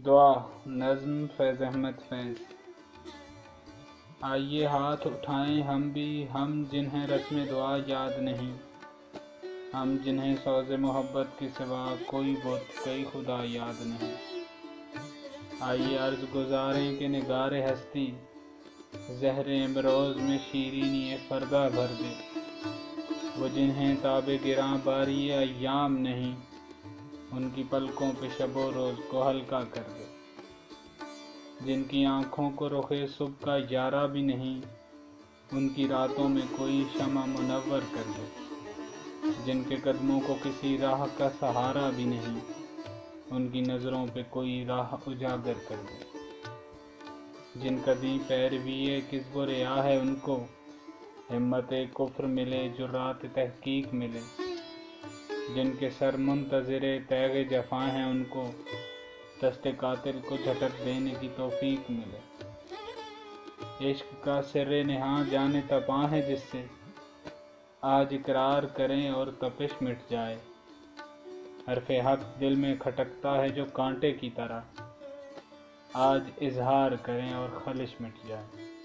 دعا نظم فیض احمد فیض۔ آئیے ہاتھ اٹھائیں ہم بھی، ہم جنہیں رسم دعا یاد نہیں، ہم جنہیں سوز محبت کے سوا کوئی بت کوئی خدا یاد نہیں۔ آئیے عرض گزاریں کہ نگار ہستی، زہر امروز میں شیرینی فردا بھر دے۔ وہ جنہیں تاب گراں باری ایام نہیں، ان کی پلکوں پہ شب و روز کو ہلکا کر دے۔ جن کی آنکھوں کو رخ صبح کا یارہ بھی نہیں، ان کی راتوں میں کوئی شمع منور کر دے۔ جن کے قدموں کو کسی راہ کا سہارا بھی نہیں، ان کی نظروں پہ کوئی راہ اجاگر کر دے۔ جن قدیم پیروی کسب و ریا ہے ان کو، ہمت کفر ملے جرات تحقیق ملے۔ جن کے سر منتظر تیغ جفا ہیں ان کو، دست قاتل کو جھٹک دینے کی توفیق ملے۔ عشق کا سر نہاں جان تپاں ہے جس سے، آج اقرار کریں اور تپش مٹ جائے۔ حرف حق دل میں کھٹکتا ہے جو کانٹے کی طرح، آج اظہار کریں اور خلش مٹ جائے۔